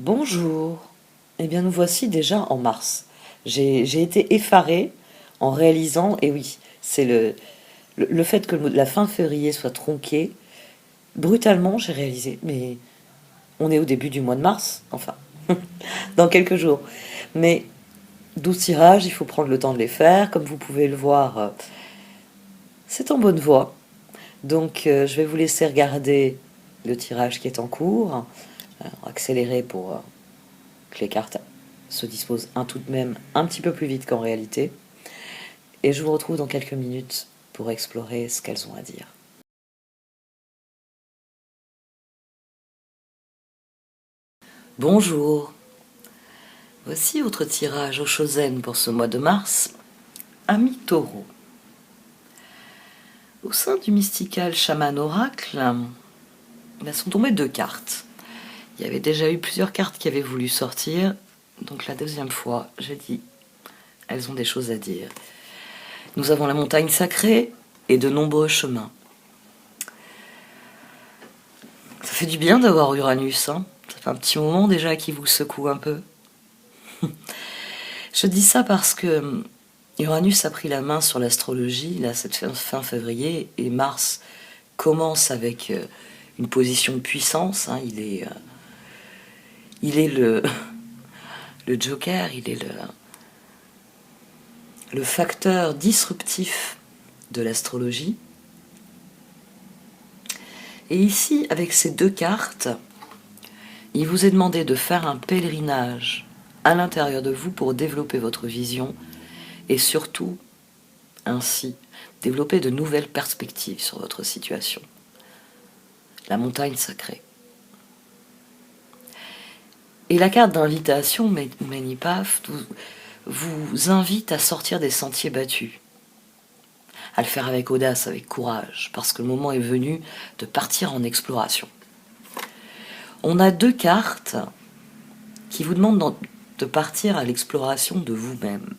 Bonjour. Eh bien, nous voici déjà en mars. J'ai été effarée en réalisant, et oui, c'est le fait que la fin février soit tronquée. Brutalement, j'ai réalisé, mais on est au début du mois de mars, enfin, dans quelques jours. Mais 12 tirages, il faut prendre le temps de les faire. Comme vous pouvez le voir, c'est en bonne voie. Donc, je vais vous laisser regarder le tirage qui est en cours, accélérer pour que les cartes se disposent tout de même un petit peu plus vite qu'en réalité. Et je vous retrouve dans quelques minutes pour explorer ce qu'elles ont à dire. Bonjour. Voici votre tirage au Chosen pour ce mois de mars. Ami Taureau. Au sein du mystical chaman oracle, sont tombées deux cartes. Il y avait déjà eu plusieurs cartes qui avaient voulu sortir, donc la deuxième fois, j'ai dit, elles ont des choses à dire. Nous avons la montagne sacrée et de nombreux chemins. Ça fait du bien d'avoir Uranus, hein. Ça fait un petit moment déjà qu'il vous secoue un peu. Je dis ça parce que Uranus a pris la main sur l'astrologie, là, cette fin février, et Mars commence avec une position de puissance, hein. Il est le joker, il est le facteur disruptif de l'astrologie. Et ici, avec ces deux cartes, il vous est demandé de faire un pèlerinage à l'intérieur de vous pour développer votre vision et surtout, ainsi, développer de nouvelles perspectives sur votre situation. La montagne sacrée. Et la carte d'invitation, Menipaf, vous invite à sortir des sentiers battus, à le faire avec audace, avec courage, parce que le moment est venu de partir en exploration. On a deux cartes qui vous demandent de partir à l'exploration de vous-même,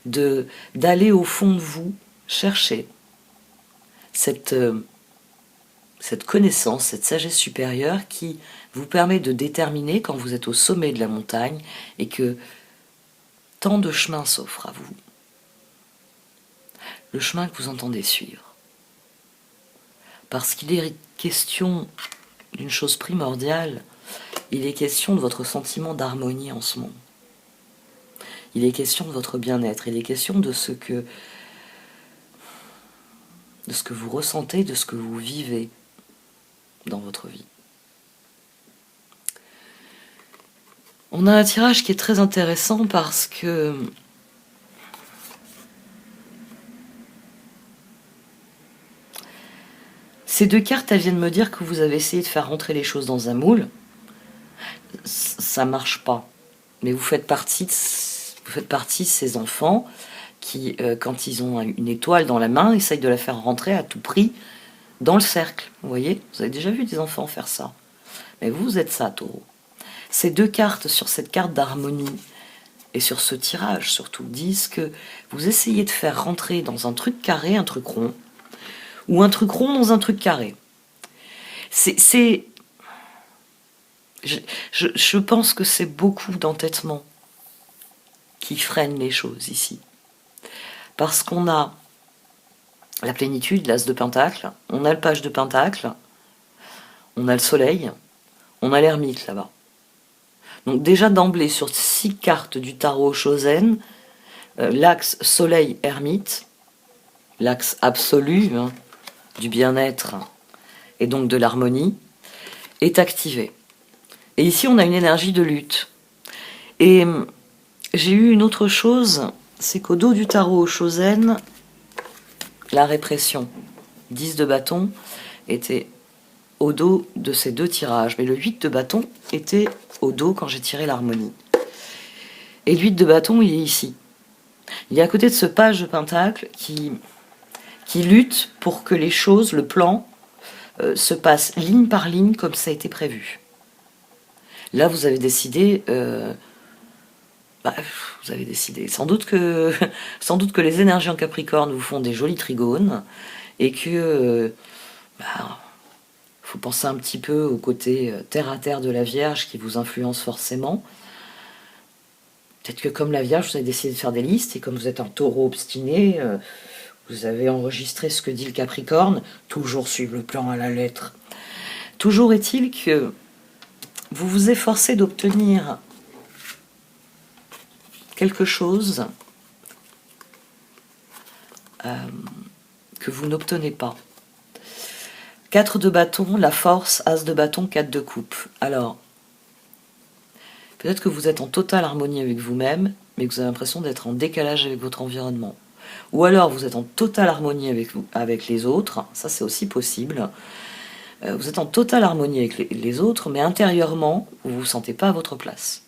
d'aller au fond de vous chercher cette connaissance, cette sagesse supérieure qui vous permet de déterminer quand vous êtes au sommet de la montagne et que tant de chemins s'offrent à vous. Le chemin que vous entendez suivre. Parce qu'il est question d'une chose primordiale, il est question de votre sentiment d'harmonie en ce moment. Il est question de votre bien-être, il est question de ce que vous ressentez, de ce que vous vivez dans votre vie. On a un tirage qui est très intéressant parce que ces deux cartes, elles viennent me dire que vous avez essayé de faire rentrer les choses dans un moule. Ça marche pas. Mais vous faites partie de ces enfants qui, quand ils ont une étoile dans la main, essayent de la faire rentrer à tout prix dans le cercle. Vous voyez ? Vous avez déjà vu des enfants faire ça. Mais vous êtes ça, Taureau. Ces deux cartes sur cette carte d'harmonie et sur ce tirage surtout disent que vous essayez de faire rentrer dans un truc carré, un truc rond, ou un truc rond dans un truc carré. Je pense que c'est beaucoup d'entêtement qui freine les choses ici. Parce qu'on a la plénitude, l'as de pentacle, on a le page de pentacle, on a le soleil, on a l'ermite là-bas. Donc déjà d'emblée, sur 6 cartes du tarot Chosen, l'axe soleil-ermite, l'axe absolu, hein, du bien-être et donc de l'harmonie, est activé. Et ici, on a une énergie de lutte. Et j'ai eu une autre chose, c'est qu'au dos du tarot Chosen, la répression, 10 de bâton, était au dos de ces deux tirages. Mais le 8 de bâton était au dos quand j'ai tiré l'harmonie. Et le 8 de bâton, il est ici. Il est à côté de ce page de pentacle qui lutte pour que les choses, le plan, se passe ligne par ligne comme ça a été prévu. Là, vous avez décidé... vous avez décidé. Sans doute que les énergies en Capricorne vous font des jolis trigones et que faut penser un petit peu au côté terre à terre de la Vierge qui vous influence forcément. Peut-être que comme la Vierge, vous avez décidé de faire des listes, et comme vous êtes un taureau obstiné, vous avez enregistré ce que dit le Capricorne, toujours suivre le plan à la lettre. Toujours est-il que vous vous efforcez d'obtenir quelque chose que vous n'obtenez pas. 4 de bâton, la force, as de bâton, 4 de coupe. Alors, peut-être que vous êtes en totale harmonie avec vous-même, mais que vous avez l'impression d'être en décalage avec votre environnement. Ou alors vous êtes en totale harmonie avec les autres, ça c'est aussi possible. Vous êtes en totale harmonie avec les autres, mais intérieurement, vous ne vous sentez pas à votre place.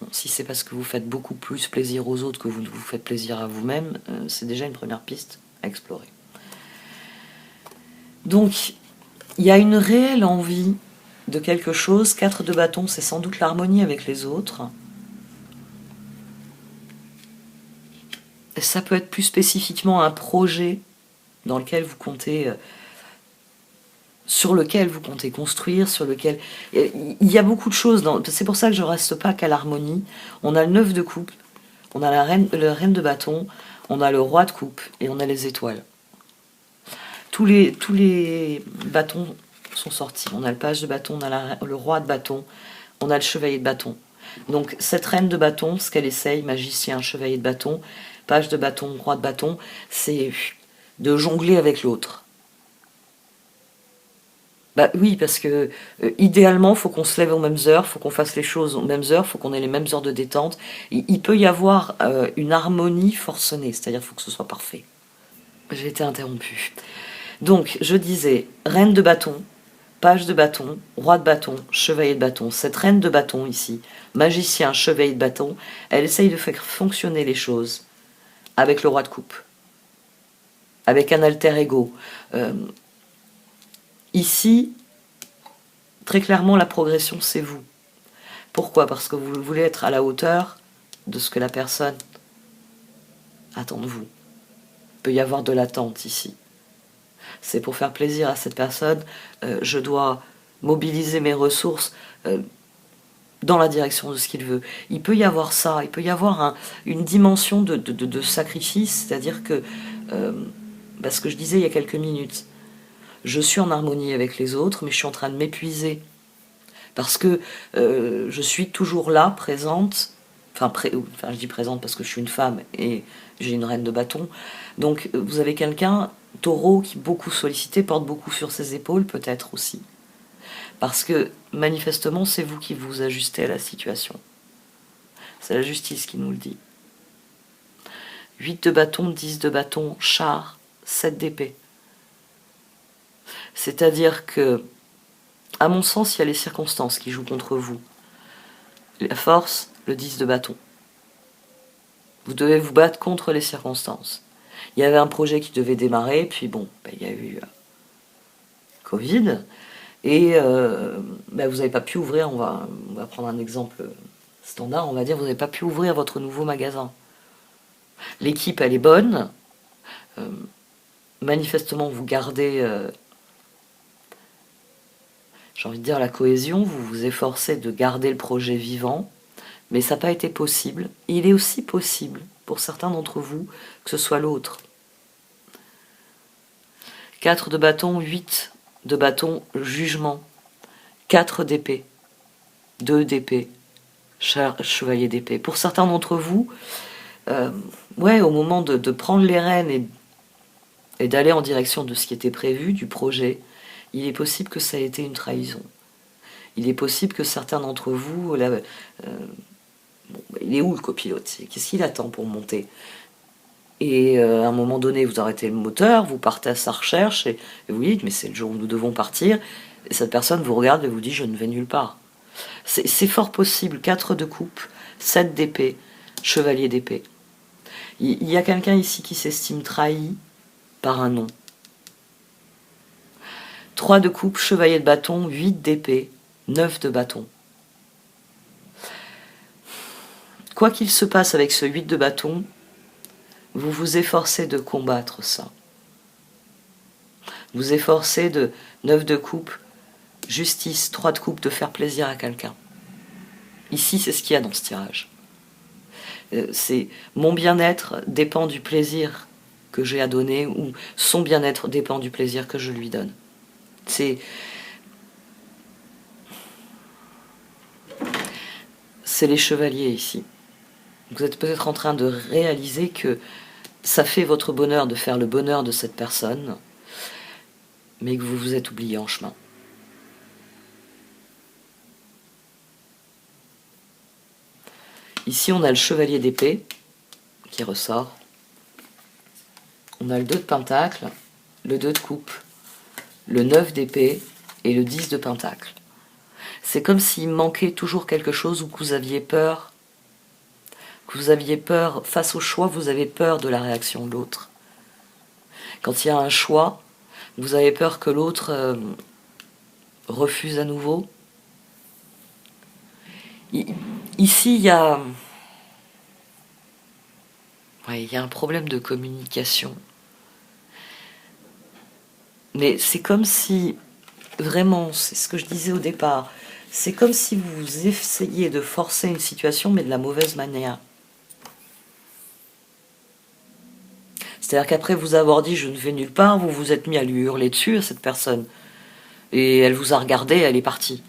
Bon, si c'est parce que vous faites beaucoup plus plaisir aux autres que vous vous faites plaisir à vous-même, c'est déjà une première piste à explorer. Donc, il y a une réelle envie de quelque chose. 4 de bâton, c'est sans doute l'harmonie avec les autres. Ça peut être plus spécifiquement un projet dans lequel vous comptez, sur lequel vous comptez construire, sur lequel... Il y a beaucoup de choses, c'est pour ça que je ne reste pas qu'à l'harmonie. On a le 9 de coupe, on a le reine de bâton, on a le roi de coupe et on a les étoiles. Tous les bâtons sont sortis. On a le page de bâton, on a le roi de bâton, on a le chevalier de bâton. Donc cette reine de bâton, ce qu'elle essaye, magicien, chevalier de bâton, page de bâton, roi de bâton, c'est de jongler avec l'autre. Bah oui, parce que idéalement, il faut qu'on se lève aux mêmes heures, il faut qu'on fasse les choses aux mêmes heures, il faut qu'on ait les mêmes heures de détente. Il peut y avoir une harmonie forcenée, c'est-à-dire qu'il faut que ce soit parfait. J'ai été interrompue. Donc, je disais, reine de bâton, page de bâton, roi de bâton, chevalier de bâton. Cette reine de bâton ici, magicien, chevalier de bâton, elle essaye de faire fonctionner les choses avec le roi de coupe, avec un alter ego. Ici, très clairement, la progression, c'est vous. Pourquoi? Parce que vous voulez être à la hauteur de ce que la personne attend de vous. Il peut y avoir de l'attente ici. C'est pour faire plaisir à cette personne, je dois mobiliser mes ressources dans la direction de ce qu'il veut. Il peut y avoir ça, il peut y avoir une dimension de sacrifice, c'est-à-dire que, ce que je disais il y a quelques minutes, je suis en harmonie avec les autres, mais je suis en train de m'épuiser. Parce que je suis toujours là, présente, je dis présente parce que je suis une femme et j'ai une reine de bâton. Donc vous avez quelqu'un, taureau, qui beaucoup sollicité, porte beaucoup sur ses épaules, peut-être aussi. Parce que manifestement, c'est vous qui vous ajustez à la situation. C'est la justice qui nous le dit. 8 de bâton, 10 de bâton, char, 7 d'épée. C'est-à-dire que, à mon sens, il y a les circonstances qui jouent contre vous. La force, le 10 de bâton. Vous devez vous battre contre les circonstances. Il y avait un projet qui devait démarrer, puis bon, il y a eu Covid, et vous n'avez pas pu ouvrir, on va prendre un exemple standard, on va dire, vous n'avez pas pu ouvrir votre nouveau magasin. L'équipe, elle est bonne, manifestement, vous gardez... j'ai envie de dire la cohésion, vous vous efforcez de garder le projet vivant, mais ça n'a pas été possible. Il est aussi possible, pour certains d'entre vous, que ce soit l'autre. 4 de bâton, 8 de bâton, jugement. 4 d'épée, 2 d'épée, chevalier d'épée. Pour certains d'entre vous, au moment de prendre les rênes et d'aller en direction de ce qui était prévu, du projet, il est possible que ça ait été une trahison. Il est possible que certains d'entre vous... il est où le copilote? Qu'est-ce qu'il attend pour monter? Et à un moment donné, vous arrêtez le moteur, vous partez à sa recherche, et vous dites, mais c'est le jour où nous devons partir, et cette personne vous regarde et vous dit, je ne vais nulle part. C'est fort possible. 4 de coupe, 7 d'épée, chevalier d'épée. Il y a quelqu'un ici qui s'estime trahi par un non. 3 de coupe, chevalier de bâton, 8 d'épée, 9 de bâton. Quoi qu'il se passe avec ce 8 de bâton, vous vous efforcez de combattre ça. Vous efforcez de 9 de coupe, justice, 3 de coupe, de faire plaisir à quelqu'un. Ici, c'est ce qu'il y a dans ce tirage. C'est mon bien-être dépend du plaisir que j'ai à donner, ou son bien-être dépend du plaisir que je lui donne. C'est les chevaliers ici. Vous êtes peut-être en train de réaliser que ça fait votre bonheur de faire le bonheur de cette personne, mais que vous vous êtes oublié en chemin. Ici, on a le chevalier d'épée qui ressort. On a le 2 de pentacle, le 2 de coupe, le 9 d'épée et le 10 de pentacle. C'est comme s'il manquait toujours quelque chose ou que vous aviez peur. Que vous aviez peur, face au choix, vous avez peur de la réaction de l'autre. Quand il y a un choix, vous avez peur que l'autre refuse à nouveau. Ici, il y a un problème de communication. Mais c'est comme si, vraiment, c'est ce que je disais au départ, c'est comme si vous essayiez de forcer une situation, mais de la mauvaise manière. C'est-à-dire qu'après vous avoir dit « je ne vais nulle part », vous vous êtes mis à lui hurler dessus à cette personne. Et elle vous a regardé, elle est partie.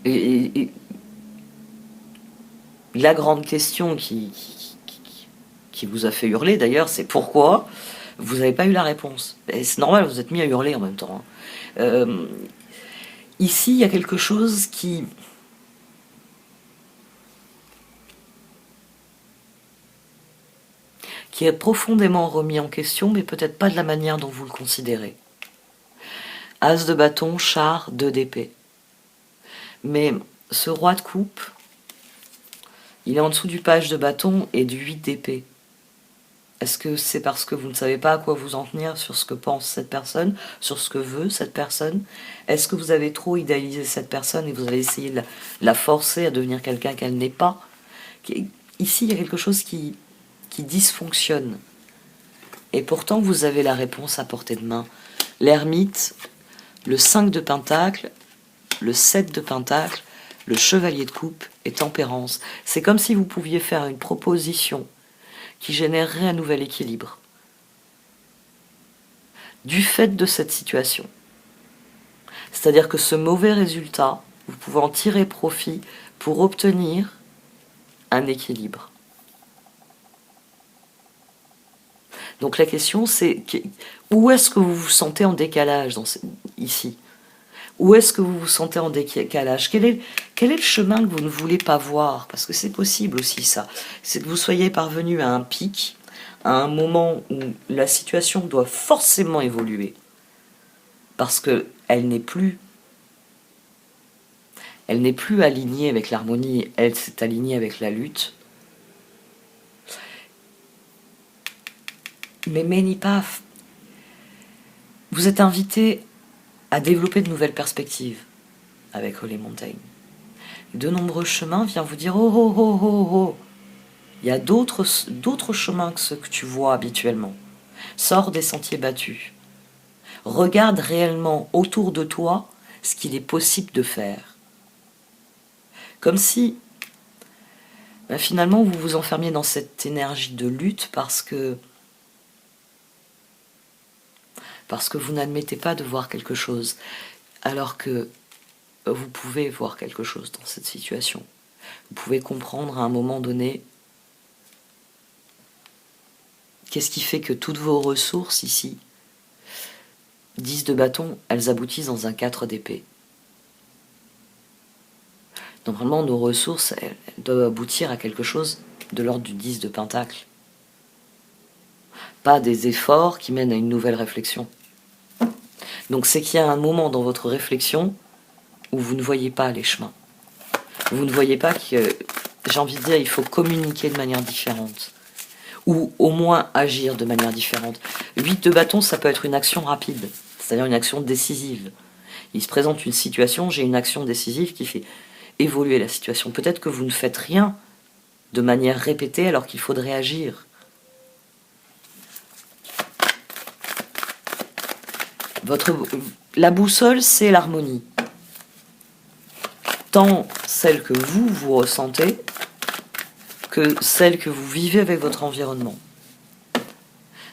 Et la grande question qui vous a fait hurler d'ailleurs, c'est pourquoi vous n'avez pas eu la réponse. Et c'est normal, vous êtes mis à hurler en même temps. Ici, il y a quelque chose qui est profondément remis en question, mais peut-être pas de la manière dont vous le considérez. As de bâton, char, 2 d'épée. Mais ce roi de coupe, il est en dessous du page de bâton et du 8 d'épée. Est-ce que c'est parce que vous ne savez pas à quoi vous en tenir sur ce que pense cette personne, sur ce que veut cette personne? Est-ce que vous avez trop idéalisé cette personne et vous avez essayé de la forcer à devenir quelqu'un qu'elle n'est pas? Ici, il y a quelque chose qui dysfonctionne. Et pourtant, vous avez la réponse à portée de main. L'ermite, le 5 de pentacle, le 7 de pentacle, le chevalier de coupe et tempérance. C'est comme si vous pouviez faire une proposition qui générerait un nouvel équilibre du fait de cette situation. C'est-à-dire que ce mauvais résultat, vous pouvez en tirer profit pour obtenir un équilibre. Donc la question c'est, où est-ce que vous vous sentez en décalage ici? Où est-ce que vous vous sentez en décalage? Quel est le chemin que vous ne voulez pas voir? Parce que c'est possible aussi ça. C'est que vous soyez parvenu à un pic, à un moment où la situation doit forcément évoluer. Parce qu'elle n'est plus alignée avec l'harmonie, elle s'est alignée avec la lutte. Mais many paths, vous êtes invité à développer de nouvelles perspectives avec Holy Mountain. De nombreux chemins viennent vous dire « Oh, oh, oh, oh, oh !» Il y a d'autres chemins que ceux que tu vois habituellement. Sors des sentiers battus. Regarde réellement autour de toi ce qu'il est possible de faire. Comme si, finalement, vous vous enfermiez dans cette énergie de lutte parce que vous n'admettez pas de voir quelque chose, alors que vous pouvez voir quelque chose dans cette situation. Vous pouvez comprendre à un moment donné qu'est-ce qui fait que toutes vos ressources ici, 10 de bâton, elles aboutissent dans un 4 d'épée. Normalement, nos ressources, elles doivent aboutir à quelque chose de l'ordre du 10 de pentacle. Pas des efforts qui mènent à une nouvelle réflexion. Donc c'est qu'il y a un moment dans votre réflexion où vous ne voyez pas les chemins. Vous ne voyez pas que, j'ai envie de dire, il faut communiquer de manière différente. Ou au moins agir de manière différente. 8 de bâton, ça peut être une action rapide, c'est-à-dire une action décisive. Il se présente une situation, j'ai une action décisive qui fait évoluer la situation. Peut-être que vous ne faites rien de manière répétée alors qu'il faudrait agir. La boussole, c'est l'harmonie. Tant celle que vous ressentez, que celle que vous vivez avec votre environnement.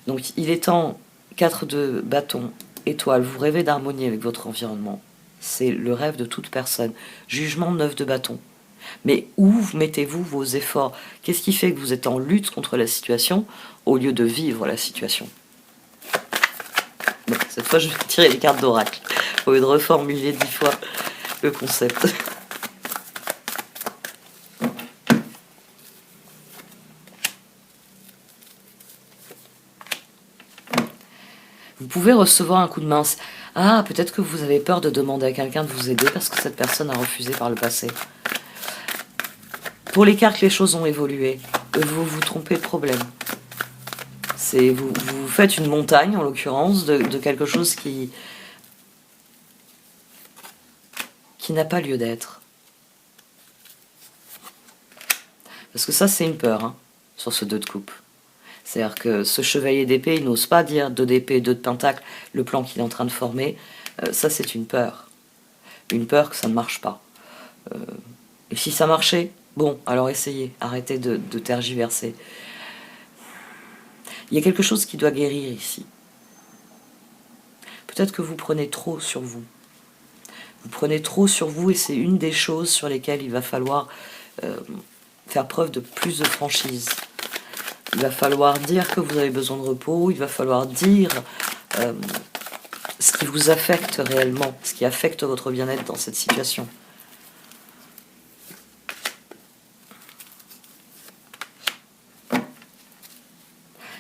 Donc il est temps, 4 de bâton, étoile, vous rêvez d'harmonie avec votre environnement. C'est le rêve de toute personne. Jugement, 9 de bâton. Mais où mettez-vous vos efforts? Qu'est-ce qui fait que vous êtes en lutte contre la situation au lieu de vivre la situation? Bon, cette fois, je vais tirer les cartes d'oracle au lieu de reformuler 10 fois le concept. Vous pouvez recevoir un coup de main. Ah, peut-être que vous avez peur de demander à quelqu'un de vous aider parce que cette personne a refusé par le passé. Pour les cartes, les choses ont évolué. Vous vous trompez de problème. Vous faites une montagne, en l'occurrence, de quelque chose qui n'a pas lieu d'être. Parce que ça, c'est une peur, hein, sur ce 2 de coupe. C'est-à-dire que ce chevalier d'épée, il n'ose pas dire 2 d'épée, 2 de pentacle, le plan qu'il est en train de former. Ça, c'est une peur. Une peur que ça ne marche pas. Et si ça marchait, bon, alors essayez. Arrêtez de tergiverser. Il y a quelque chose qui doit guérir ici. Peut-être que vous prenez trop sur vous. Vous prenez trop sur vous et c'est une des choses sur lesquelles il va falloir faire preuve de plus de franchise. Il va falloir dire que vous avez besoin de repos, il va falloir dire ce qui vous affecte réellement, ce qui affecte votre bien-être dans cette situation.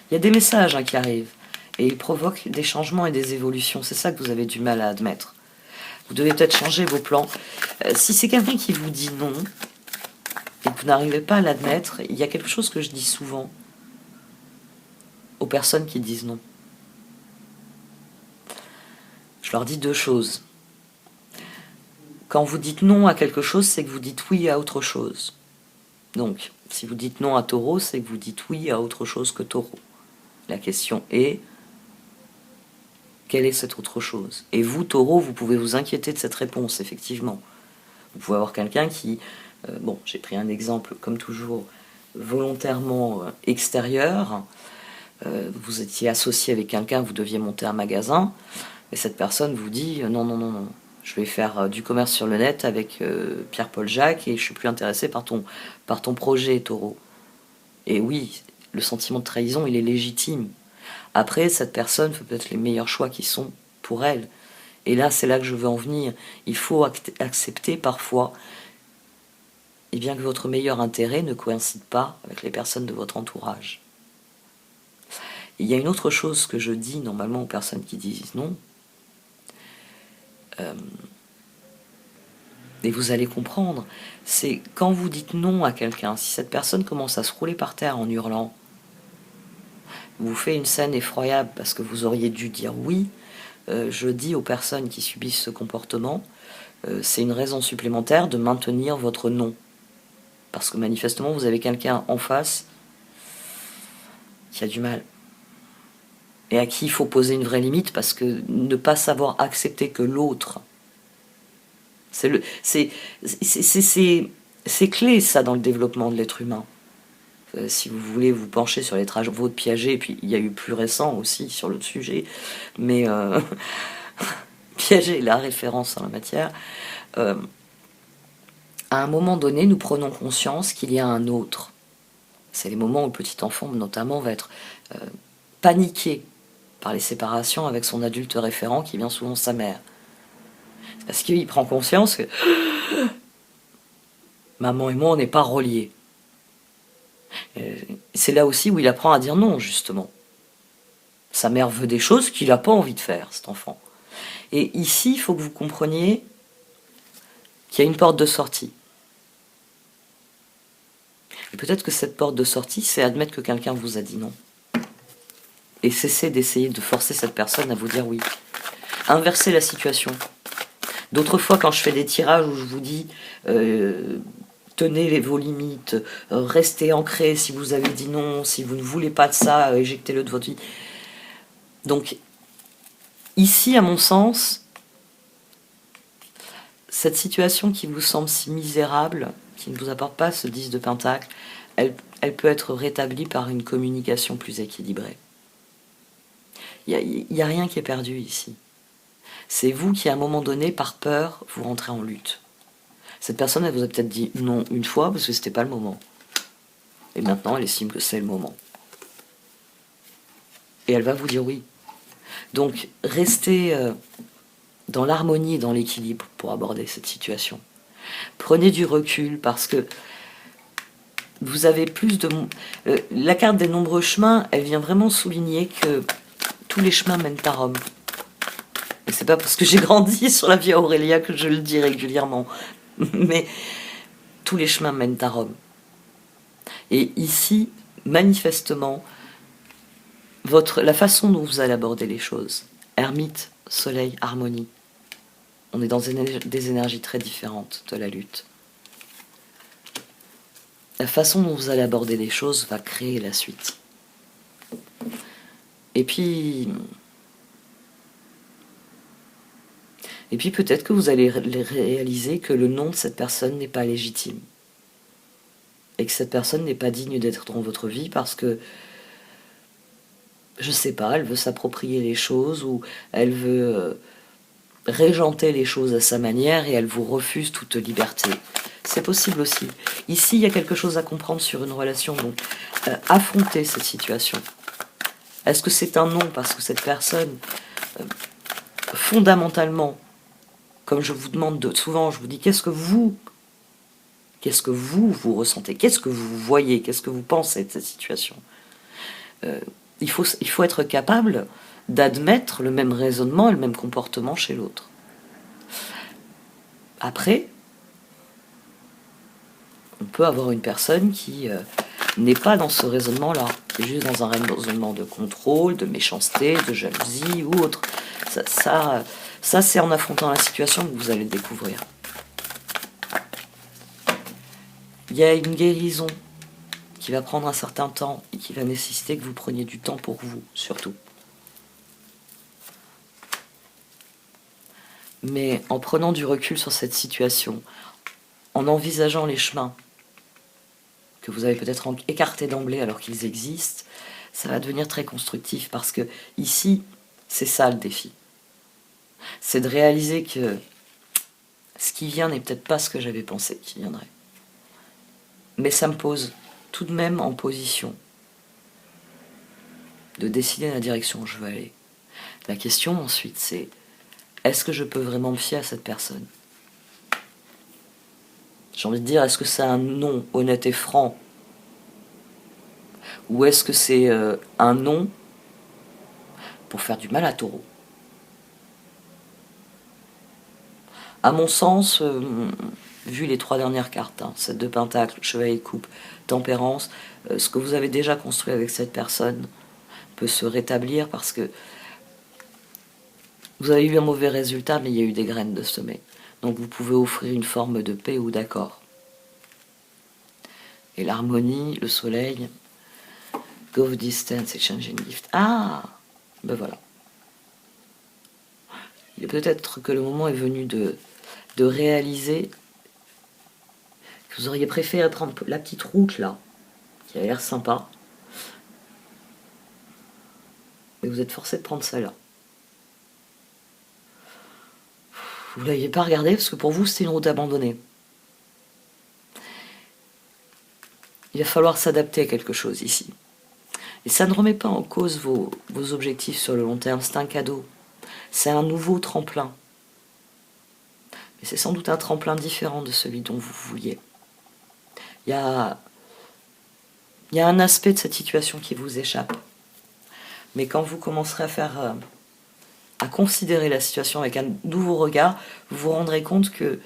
Il y a des messages qui arrivent et ils provoquent des changements et des évolutions. C'est ça que vous avez du mal à admettre. Vous devez peut-être changer vos plans. Si c'est quelqu'un qui vous dit non et que vous n'arrivez pas à l'admettre, il y a quelque chose que je dis souvent aux personnes qui disent non. Je leur dis 2 choses. Quand vous dites non à quelque chose, c'est que vous dites oui à autre chose. Donc, si vous dites non à Taureau, c'est que vous dites oui à autre chose que Taureau. La question est, quelle est cette autre chose? Et vous, Taureau, vous pouvez vous inquiéter de cette réponse, effectivement. Vous pouvez avoir quelqu'un qui... bon, j'ai pris un exemple, comme toujours, volontairement extérieur. Vous étiez associé avec quelqu'un, vous deviez monter un magasin, et cette personne vous dit non, non, non, non, je vais faire du commerce sur le net avec Pierre-Paul Jacques et je suis plus intéressé par ton projet, Taureau. Et oui, le sentiment de trahison, il est légitime. Après, cette personne fait peut-être les meilleurs choix qui sont pour elle. Et là, c'est là que je veux en venir. Il faut accepter parfois et bien que votre meilleur intérêt ne coïncide pas avec les personnes de votre entourage. Il y a une autre chose que je dis normalement aux personnes qui disent non. Et vous allez comprendre, c'est quand vous dites non à quelqu'un, si cette personne commence à se rouler par terre en hurlant, vous fait une scène effroyable parce que vous auriez dû dire oui, je dis aux personnes qui subissent ce comportement, c'est une raison supplémentaire de maintenir votre non. Parce que manifestement, vous avez quelqu'un en face qui a du mal. Et à qui il faut poser une vraie limite, parce que ne pas savoir accepter que l'autre... C'est clé, ça, dans le développement de l'être humain. Si vous voulez vous pencher sur les travaux de Piaget, et puis il y a eu plus récent aussi sur le sujet, mais Piaget est la référence en la matière. À un moment donné, nous prenons conscience qu'il y a un autre. C'est les moments où le petit enfant, notamment, va être paniqué par les séparations avec son adulte référent, qui est bien souvent sa mère. Parce qu'il prend conscience que maman et moi, on n'est pas reliés. C'est là aussi où il apprend à dire non, justement. Sa mère veut des choses qu'il n'a pas envie de faire, cet enfant. Et ici, il faut que vous compreniez qu'il y a une porte de sortie. Et peut-être que cette porte de sortie, c'est admettre que quelqu'un vous a dit non. Et cesser d'essayer de forcer cette personne à vous dire oui. Inverser la situation. D'autres fois, quand je fais des tirages où je vous dis tenez vos limites, restez ancrés si vous avez dit non, si vous ne voulez pas de ça, éjectez-le de votre vie. Donc, Ici, à mon sens, cette situation qui vous semble si misérable, qui ne vous apporte pas ce 10 de pentacle, elle peut être rétablie par une communication plus équilibrée. Il n'y a rien qui est perdu ici. C'est vous qui, à un moment donné, par peur, vous rentrez en lutte. Cette personne, elle vous a peut-être dit non une fois parce que c'était pas le moment. Et maintenant, elle estime que c'est le moment. Et elle va vous dire oui. Donc, restez dans l'harmonie et dans l'équilibre pour aborder cette situation. Prenez du recul parce que vous avez plus de... la carte des nombreux chemins, elle vient vraiment souligner que tous les chemins mènent à Rome. Et c'est pas parce que j'ai grandi sur la Via Aurelia que je le dis régulièrement. Mais tous les chemins mènent à Rome. Et ici, manifestement, la façon dont vous allez aborder les choses, ermite, soleil, harmonie, on est dans des énergies très différentes de la lutte. La façon dont vous allez aborder les choses va créer la suite. Et puis peut-être que vous allez réaliser que le nom de cette personne n'est pas légitime. Et que cette personne n'est pas digne d'être dans votre vie parce que, je sais pas, elle veut s'approprier les choses ou elle veut régenter les choses à sa manière et elle vous refuse toute liberté. C'est possible aussi. Ici, il y a quelque chose à comprendre sur une relation, donc affrontez cette situation. Est-ce que c'est un non parce que cette personne, fondamentalement, comme je vous demande souvent, je vous dis qu'est-ce que vous ressentez, qu'est-ce que vous voyez, qu'est-ce que vous pensez de cette situation. Il faut être capable d'admettre le même raisonnement et le même comportement chez l'autre. Après, on peut avoir une personne qui n'est pas dans ce raisonnement-là, qui est juste dans un raisonnement de contrôle, de méchanceté, de jalousie ou autre. Ça c'est en affrontant la situation que vous allez le découvrir. Il y a une guérison qui va prendre un certain temps et qui va nécessiter que vous preniez du temps pour vous, surtout. Mais en prenant du recul sur cette situation, en envisageant les chemins que vous avez peut-être écartés d'emblée alors qu'ils existent, ça va devenir très constructif parce que ici, c'est ça le défi. C'est de réaliser que ce qui vient n'est peut-être pas ce que j'avais pensé qu'il viendrait. Mais ça me pose tout de même en position de décider la direction où je veux aller. La question ensuite, c'est est-ce que je peux vraiment me fier à cette personne? J'ai envie de dire, est-ce que c'est un non honnête et franc? Ou est-ce que c'est un non pour faire du mal à Taureau? À mon sens, vu les trois dernières cartes, 7 de Pentacle, Chevalier de Coupe, Tempérance, ce que vous avez déjà construit avec cette personne peut se rétablir parce que vous avez eu un mauvais résultat, mais il y a eu des graines de semé. Donc vous pouvez offrir une forme de paix ou d'accord. Et l'harmonie, le soleil, go distance, exchange and gift. Ah, ben voilà. Il est peut-être que le moment est venu de réaliser que vous auriez préféré prendre la petite route là, qui a l'air sympa. Mais vous êtes forcé de prendre celle-là. Vous ne l'aviez pas regardé parce que pour vous c'était une route abandonnée. Il va falloir s'adapter à quelque chose ici. Et ça ne remet pas en cause vos objectifs sur le long terme, c'est un cadeau. C'est un nouveau tremplin. Mais c'est sans doute un tremplin différent de celui dont vous vouliez. Il y a un aspect de cette situation qui vous échappe. Mais quand vous commencerez à considérer la situation avec un nouveau regard, vous vous rendrez compte que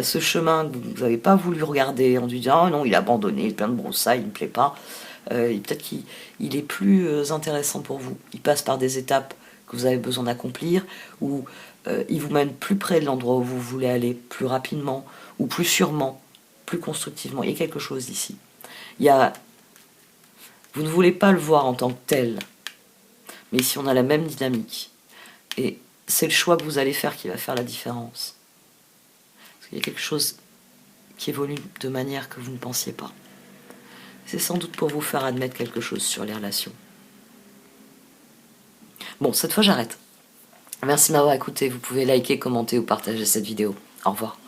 ce chemin que vous n'avez pas voulu regarder en disant « Oh non, il est abandonné, il est plein de broussailles, il ne me plaît pas », peut-être qu'il est plus intéressant pour vous. Il passe par des étapes que vous avez besoin d'accomplir, ou il vous mène plus près de l'endroit où vous voulez aller, plus rapidement, ou plus sûrement, plus constructivement. Il y a quelque chose ici. Vous ne voulez pas le voir en tant que tel, mais ici on a la même dynamique. Et c'est le choix que vous allez faire qui va faire la différence. Parce qu'il y a quelque chose qui évolue de manière que vous ne pensiez pas. C'est sans doute pour vous faire admettre quelque chose sur les relations. Bon, cette fois j'arrête. Merci de m'avoir écouté. Vous pouvez liker, commenter ou partager cette vidéo. Au revoir.